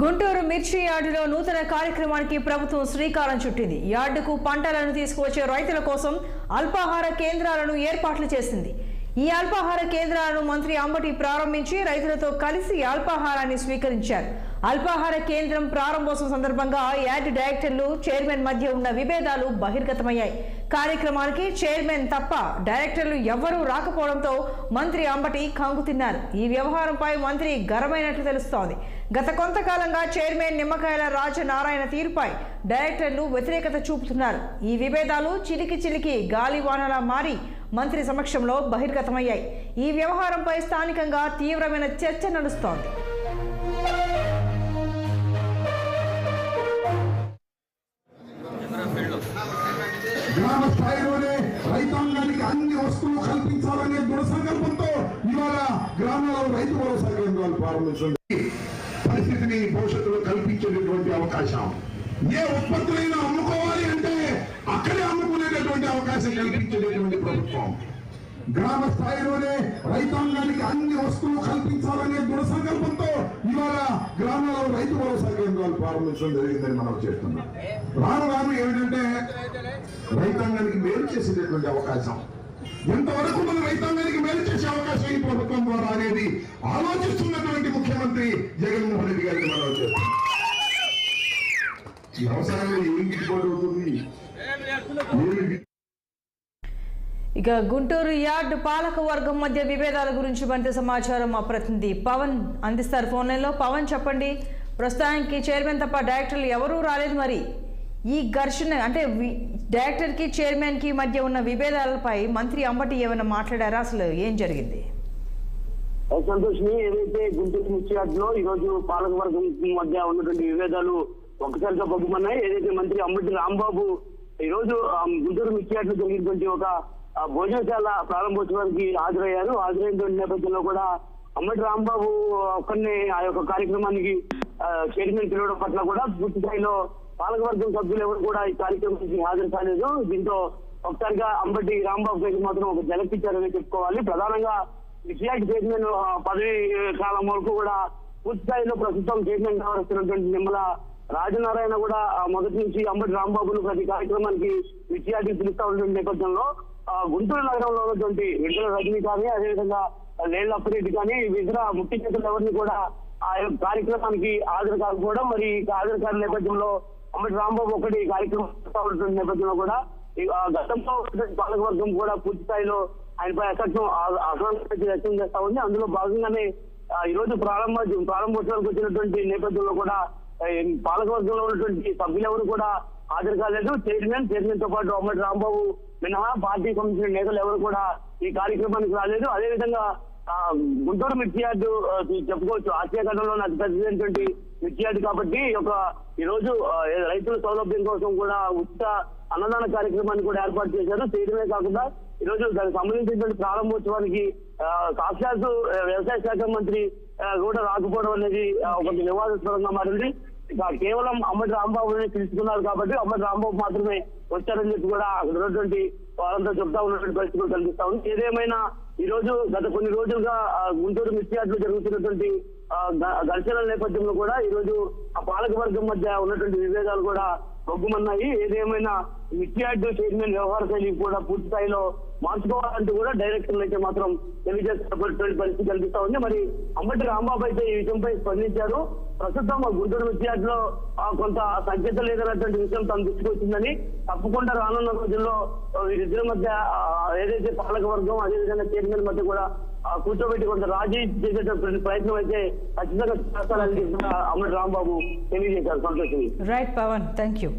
గుంటూరు మిర్చి యార్డులో నూతన కార్యక్రమానికి ప్రభుత్వం శ్రీకారం చుట్టింది. యార్డుకు పంటలను తీసుకువచ్చే రైతుల కోసం అల్పాహార కేంద్రాలను ఏర్పాట్లు చేసింది. ఈ అల్పాహార కేంద్రాలను మంత్రి అంబటి ప్రారంభించి రైతులతో కలిసి అల్పాహారాన్ని స్వీకరించారు. అల్పాహార కేంద్రం ప్రారంభోత్సవం సందర్భంగా యార్డు డైరెక్టర్లు చైర్మన్ మధ్య ఉన్న విభేదాలు బహిర్గతమయ్యాయి. కార్యక్రమానికి చైర్మన్ తప్ప డైరెక్టర్లు ఎవ్వరూ రాకపోవడంతో మంత్రి అంబటి కంగుతిన్నారు. ఈ వ్యవహారంపై మంత్రి గరమైనట్లు తెలుస్తోంది. గత కొంతకాలంగా చైర్మన్ నిమ్మకాయల రాజనారాయణ తీరుపై డైరెక్టర్లు వ్యతిరేకత చూపుతున్నారు. ఈ విభేదాలు చిలికి గాలివానలా మారి మంత్రి సమక్షంలో బహిర్గతమయ్యాయి. ఈ వ్యవహారంపై స్థానికంగా తీవ్రమైన చర్చ నడుస్తోంది. గ్రామ స్థాయిలోనే రైతాంగానికి అన్ని వస్తువులు కల్పించాలనే దృఢ సంకల్పంతో ఇవాళ గ్రామాల్లో రైతు భరోసా కేంద్రాలు ప్రారంభించండి. పరిస్థితిని భవిష్యత్తులో కల్పించేటటువంటి అవకాశం, ఏ ఉత్పత్తులైనా అమ్ముకోవాలి అంటే అక్కడే అమ్ముకునేటటువంటి అవకాశం కల్పించేటటువంటి ప్రభుత్వం. గ్రామ స్థాయిలోనే రైతాంగానికి అన్ని వస్తువులు కల్పించాలనే దృఢ సంకల్పంతో ఇవాళ గ్రామాల్లో రైతు భరోసా కేంద్రాలు ప్రారంభించడం జరిగిందని మనం చేస్తున్నాం. రాను ఏమిటంటే రైతాంగానికి మేలు చేసేటటువంటి అవకాశం, ఎంతవరకు మన రైతాంగానికి మేలు చేసే అవకాశం ఈ ప్రభుత్వం ద్వారా అనేది ఆలోచిస్తున్నటువంటి ముఖ్యమంత్రి జగన్మోహన్ రెడ్డి గారిని మనం చేస్తున్నాం. ఈ అవసరంలో ఏమి గిట్టుబాటు అవుతుంది? ఇక గుంటూరు యార్డు పాలక వర్గం మధ్య విభేదాల గురించి మరింత సమాచారం మా ప్రతినిధి పవన్ అందిస్తారు ఫోన్ లైన్లో. పవన్, చెప్పండి. ప్రస్తుతానికి చైర్మన్ తప్ప డైరెక్టర్లు ఎవరూ రాలేదు. మరి ఈ ఘర్షణ అంటే డైరెక్టర్కి చైర్మన్కి మధ్య ఉన్న విభేదాలపై మంత్రి అంబటి ఏమైనా మాట్లాడారా? అసలు ఏం జరిగింది? సంతోష్ని, ఏదైతే గుంటూరు మిర్చి యార్డులో ఈ రోజు పాలక వర్గం మధ్య ఉన్నటువంటి విభేదాలు ఒక్కసారిగా బొగ్గుమన్నాయి. ఏదైతే మంత్రి అంబటి రాంబాబు ఈ రోజు గుంటూరు మిర్చి యార్డులో జరిగినటువంటి ఒక భోజనశాల ప్రారంభోత్సవానికి హాజరైన నేపథ్యంలో కూడా అంబటి రాంబాబు ఒక్కరిని ఆ యొక్క కార్యక్రమానికి చైర్మన్ పిలవడం పట్ల కూడా పూర్తి స్థాయిలో పాలకవర్గం సభ్యులు ఎవరు కూడా ఈ కార్యక్రమానికి హాజరు కాలేదు. దీంతో ఒకసారిగా అంబటి రాంబాబు గారికి మాత్రం ఒక జలకిచ్చారని చెప్పుకోవాలి. ప్రధానంగా మిర్చి చైర్మన్ పదవి కాలం వరకు కూడా పూర్తి స్థాయిలో ప్రస్తుతం చైర్మన్ వ్యవహరిస్తున్నటువంటి నిమ్మల రాజనారాయణ కూడా మొదటి నుంచి అంబటి రాంబాబును ప్రతి కార్యక్రమానికి మిర్చి యార్డుకి పిలుస్తా ఉన్నటువంటి నేపథ్యంలో గుంటూరు నగరంలో ఉన్నటువంటి విడుదల రజనీ కానీ, అదేవిధంగా లేళ్ల అప్పిరెడ్డి కానీ ఇతర ముఖ్య నేతలు ఎవరిని కూడా ఆ కార్యక్రమానికి హాజరు కాకపోవడం, మరి హాజరు కాని నేపథ్యంలో అంబటి రాంబాబు ఒకటి కార్యక్రమం ఉన్నటువంటి నేపథ్యంలో కూడా గతంలో పాలకవర్గం కూడా పూర్తి స్థాయిలో ఆయనపై అసంతృప్తి వ్యక్తం చేస్తా ఉంది. అందులో భాగంగానే ఈ రోజు ప్రారంభోత్సవానికి వచ్చినటువంటి నేపథ్యంలో కూడా పాలకవర్గంలో ఉన్నటువంటి సభ్యులెవరు కూడా హాజరు కాలేదు. చైర్మన్ తో పాటు అంబటి రాంబాబు మినహా పార్టీకి సంబంధించిన నేతలు ఎవరు కూడా ఈ కార్యక్రమానికి రాలేదు. అదేవిధంగా గుంటూరు మిర్చి యార్డు చెప్పుకోవచ్చు ఆసియా ఖండంలో అతి పెద్దటువంటి మిర్చి యార్డు కాబట్టి ఈ రోజు రైతుల సౌలభ్యం కోసం కూడా ఉచిత అన్నదాన కార్యక్రమాన్ని కూడా ఏర్పాటు చేశారు. చేయడమే కాకుండా ఈ రోజు దానికి సంబంధించినటువంటి ప్రారంభోత్సవానికి సాక్షాత్తు వ్యవసాయ శాఖ మంత్రి కూడా రాకపోవడం అనేది ఒక వివాదాస్పదంగా మారింది. కేవలం అంబటి రాంబాబుని పిలుచుకున్నారు కాబట్టి అంబటి రాంబాబు మాత్రమే వచ్చారని చెప్పి కూడా అక్కడ ఉన్నటువంటి వారంతా చెప్తా ఉన్నటువంటి పరిస్థితులు కనిపిస్తా ఉంది. ఏదేమైనా ఈ రోజు గత కొన్ని రోజులుగా గుంటూరు మిర్చి యార్డులో జరుగుతున్నటువంటి ఘర్షణల నేపథ్యంలో కూడా ఈ రోజు ఆ పాలక వర్గం మధ్య ఉన్నటువంటి విభేదాలు కూడా బొగ్గుమన్నాయి. ఏదేమైనా మిర్చి యార్డు చైర్మన్ వ్యవహార శైలి కూడా పూర్తి స్థాయిలో మార్చుకోవాలంటూ కూడా డైరెక్టర్లు అయితే మాత్రం తెలియజేస్తున్నటువంటి పరిస్థితి కనిపిస్తా ఉంది. మరి అంబటి రాంబాబు అయితే ఈ విషయంపై స్పందించారు. ప్రస్తుతం గుంటూరు మిర్చి యార్డులో కొంత సంకేతం లేదన్నటువంటి విషయం తను తీసుకొచ్చిందని, తప్పకుండా రానున్న రోజుల్లో వీరిద్దరి మధ్య ఏదైతే పాలక వర్గం అదేవిధంగా చైర్మన్ మధ్య కూడా కూర్చోబెట్టి కొంత రాజీ చేసేటటువంటి ప్రయత్నం అయితే ఖచ్చితంగా చేస్తారని అంబటి రాంబాబు తెలియజేశారు. సంతోషం. Right Pawan, thank you.